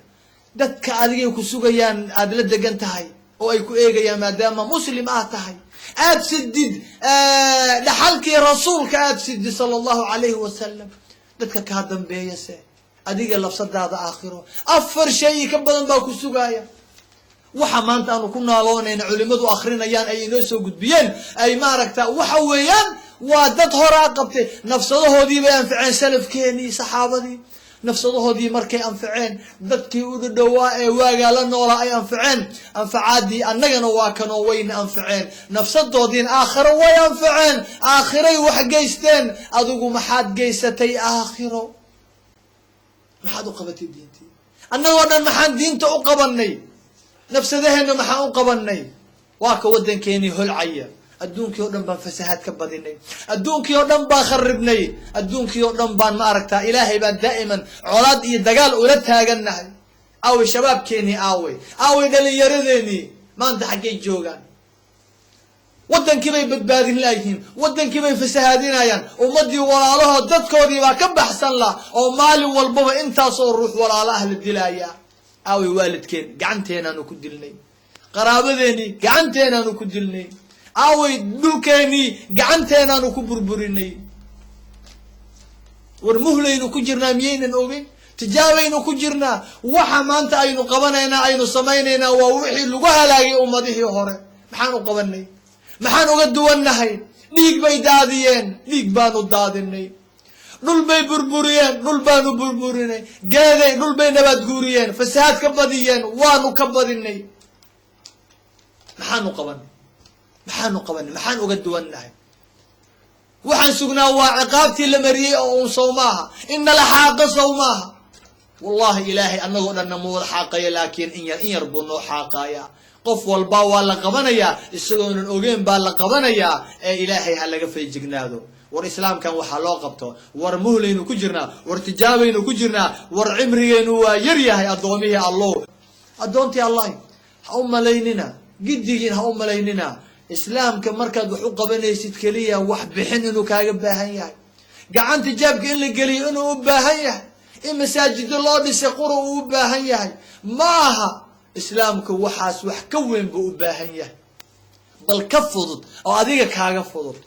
dadka adigay ku sugayaan aad la degan tahay oo ay ku eegayaan maadaama muslim aad tahay aad sidid dhaxalkii rasuulka aad sidid sala allahu calayhi wasalam dadka kaa dambeeyase adiga lafsadaada aakhiro afar shay ka badan baa ku sugaaya waxa maanta aanu ku naaloonayna culimadu akhrinayaan ay inoo soo gudbiyeen ay maaragtaa waxa weeyaan waa dad horaa qabtay nafsadahoodii bay anficeen salafkeenii saxaabadii nafsadahoodii markay anficeen dadkii u dhadhowaa ee waagaa la noolaa ay anficeen anfacaadii annagana waa kanoo wayna anficeen nafsadoodiin aakhiro way anficeen aakhiray wax geysteen adigu maxaad geysatay aakhiro maxaad u qabatay diintii annagoo dhan maxaan diinta u qabanay nafsadaheenna maxaan u qabanay waa ka waddankeenii holcaya adduunkii oo dhan baan fasahaad ka badinay adduunkii oo dhan baan kharibnay adduunkii oo dhan baan ma aragtaa ilaahay baan daa'iman colaad iyo dagaal ula taagannahay aaway shabaabkeenii aaway dhallinyaradeenii maanta xaggay joogaan waddankii bay badbaadin laayihiin waddankii bay fasahaadinayaan ummaddii walaalahood dadkoodii baa ka baxsan lah oo maalin walbaba intaasoo ruux walaalo ah la dilaayaa aaway waalidkeen gacanteenaanu ku dilnay qaraabadeenii gacanteenaanu ku dilnay aaway dhulkeenii gacanteenaanu ku burburinay war muhlaynu ku jirnaa miyaynan ogeyn tijaabaynu ku jirnaa waxa maanta aynu qabanaynaa aynu samaynaynaa waa wixii lagu halaagay ummadihii hore maxaan u qabanay maxaan uga duwannahay dhiig bay daadiyeen dhiig baanu daadinay dhul bay burburiyeen dhul baanu burburinay geeday dhul bay nabaad guuriyeen fasahaad ka badiyeen waanu ka badinay maxaanu qabanay maxaan uga duwannahay waxaan sugnaa waa ciqaabtii la mariyey oo uun sow maaha ina la xaaqa sow maaha wallahi ilaahay annagoo dhanna ma wada xaaqaya laakiin in yar buu noo xaaqayaa qof walba waa la qabanayaa isagoonan ogeyn baa la qabanayaa ee ilaahay ha laga feejignaado war islaamkan waxaa loo qabto war muhlaynu ku jirnaa war tijaabaynu ku jirnaa war cimrigeennu waa yar yahay addoomihii allow addoontii allah ha u malaynina giddigiin ha u malaynina islaamka markaad wax u qabanaysid keliya wax bixin inuu kaaga baahan yahay gacanta jaabka in la geliyo inuu u baahan yahay in masaajido loo dhisay qura uu u baahan yahay ma aha islaamku waxaas wax ka weyn buu u baahan yahay bal ka fudud oo adiga kaaga fudud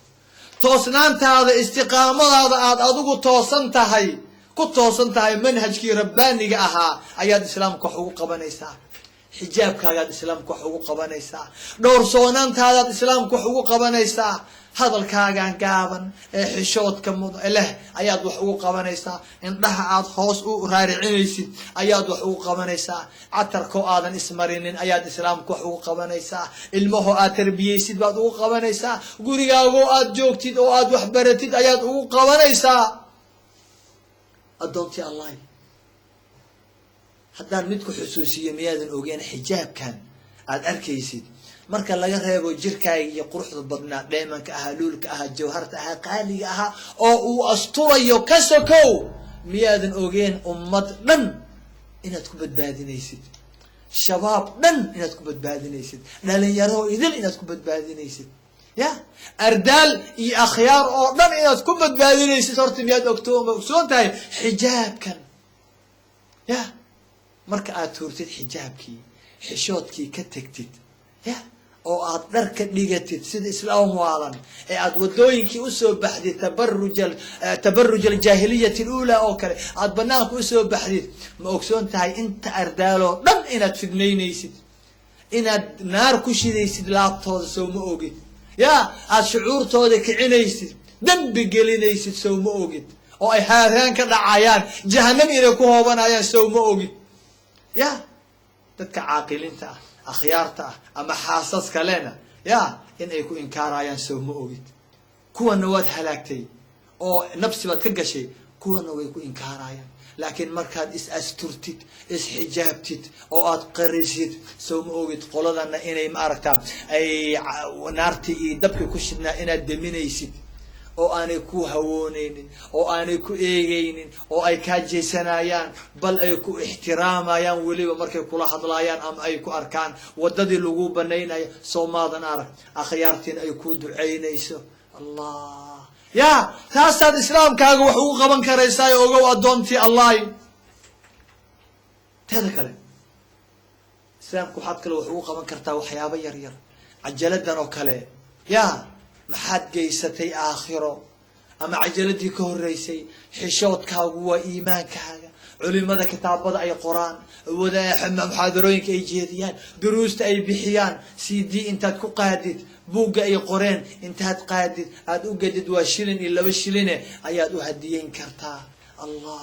toosnaantaada istiqaamadaada aad adigu ku toosan tahay manhajkii rabbaaniga ahaa ayaad islaamka wax ugu qabanaysaa xijaabkaagaad islaamka wax ugu qabanaysaa dhowrsoonaantaadaad islaamka wax ugu qabanaysaa hadalkaagan gaaban ee xishoodka leh ayaad wax ugu qabanaysaa indhaha aad hoos u raaricinaysid ayaad wax ugu qabanaysaa catarkoo aadan ismarinin ayaad islaamka wax ugu qabanaysaa ilmahoo aad tarbiyaysid baad ugu qabanaysaa gurigaagoo aad joogtid oo aad wax baratid ayaad ugu qabanaysaa addoontii allah haddaan mid ku xusuusiyo miyaadan ogeen xijaabkan aad arkaysid marka laga reebo jirkaaga iyo quruxda badnaa dheemanka ahaa luulka ahaa jawharta ahaa qaaliga ahaa oo uu asturayo ka sokow miyaadan ogeen ummad dhan inaad ku badbaadinaysid shabaab dhan inaad ku badbaadinaysid dhalinyaro idil inaad ku badbaadinaysid ya ardaal iyo akhyaar oo dhan inaad ku badbaadinaysid horta miyaad ogsoon tahay xijaabkan ya marka aad tuurtid xijaabkii xishoodkii ka tegtid ya oo aad dhar ka dhigatid sida islaam waalan ee aad wadooyinkii usoo baxdid tabaruj aljaahiliyati alula oo kale aad banaanka usoo baxdid ma ogsoon tahay inta ardaaloo dhan inaad fidnaynaysid inaad naar ku shidaysid laabtooda sow ma ogid ya aad shucuurtooda kicinaysid dambi gelinaysid sow ma ogid oo ay haaraan ka dhacayaan jahanam inay ku hoobanayaan sow ma ogid ya dadka caaqilinta ah akhyaarta ah ama xaasaska lena ya in ay ku inkaarayaan sow ma ogid kuwana waad halaagtay oo nafsi baad ka gashay kuwana way ku inkaarayaan. laakiin markaad is asturtid is xijaabtid oo aad qarisid soo ma ogid qoladana inay ma aragtaa ay naartii iyo dabka ku shidnaa inaad deminaysid oo aanay ku hawoonaynin oo aanay ku eegaynin oo ay kaa jeesanayaan bal ay ku ixtiraamayaan weliba markay kula hadlayaan ama ay ku arkaan wadadii lagu banaynayo soomaadan arag akhyaartiin ay ku duceynayso. allah يا تاسد إسلام كاغو وحقوق قبن كريساي أوغو أدونتي الله هذا كلام إسلام كو حد كله وحقوق قبن كرتا وحيابا يرير عجلتنا وكله يا محد جيستي آخره أما عجلتي كهريسي حشوت كاغو وإيمان كاغا علماء كتاب بدا أي قرآن ودا محاضرين كي جيديان دروس أي بحيان سيدي انت تكو قادد بوغا اي قرين انت هاد قادد هاد اوغدد واشلين الا وشلين اياد وهديين كرتا. الله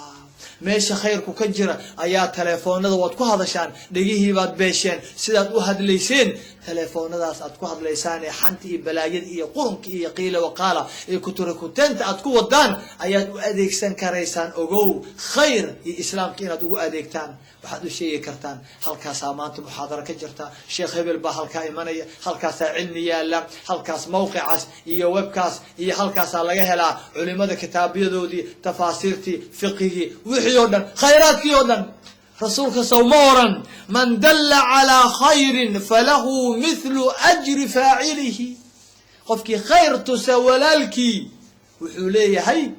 ماشي خيركو كجرا ايا تليفونada wad ku hadashaan dhagihii baad beesheen sidaad u hadlayseen taleefoonadaas aad ku hadlaysaan ee xanti iyo balaayad iyo qurunki iyo qiila waqala ee ku turakutanta aad ku wadaan ayaad u adeegsan karaysaan ogow khayr iyo islaamka inaad ugu adeegtaan waxaad u sheegi kartaan halkaas maanta muxaadara ka jirta sheekh hebel baa halka imanaya halkaas cilmi yaala halkaas mowqicaas iyo webkaas iyo halkaas laga helaa culimada kitaabiyadoodii tafaasiirtii fiqhigi wixii oo dhan khayraadkii oo dhan رسولك صومورا من دل على خير فله مثل أجر فاعله قفك خير تسولالك وحولي هاي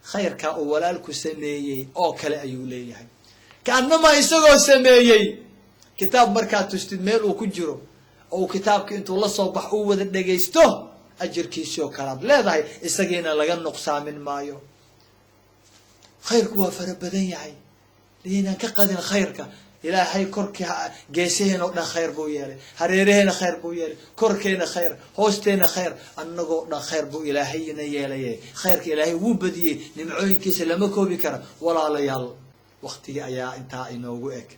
خير كأولالك سميي أو كلا أيولي هاي كأنما يسوغو سميي كتاب مركات تستدمير وكجرو أو كتابك انتو الله صبح أول الدقيستو أجر كيسيو كلام لا ذاي إساقينا لغن نقصا من مايو خيرك وافر بدن يعي لينا كقدن خيرك إلهي كرك جيسين ودنا خير بويالي هريرين خير بويالي كركين خير هوستين خير النقو خير بو إلهي نيالي خيرك إلهي وبدي نمعوين كيس لما كوبي كرا ولا ليال وقتي أيا انتا إنوغوك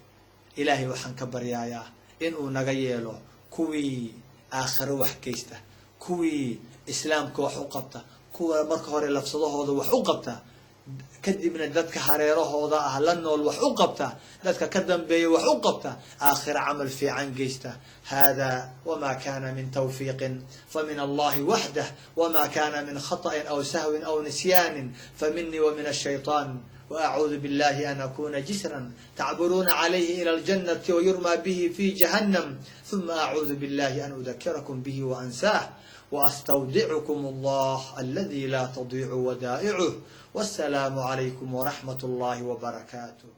إلهي وحن كبر يا إنو نغيالو كوي آخر وحكيسته كوي إسلام كو حقبته كوي مركهوري لفظه هذا وحقبته كدبنا دتك حريره هذا أهلنا والوحقبته دتك كدم بي وحقبته آخر عمل في عن جيسته هذا وما كان من توفيق فمن الله وحده وما كان من خطأ أو سهو أو نسيان فمني ومن الشيطان وأعوذ بالله أن أكون جسرا تعبرون عليه إلى الجنة ويرمى به في جهنم ثم أعوذ بالله أن أذكركم به وأنساه وأستودعكم الله الذي لا تضيع ودائعه والسلام عليكم ورحمة الله وبركاته.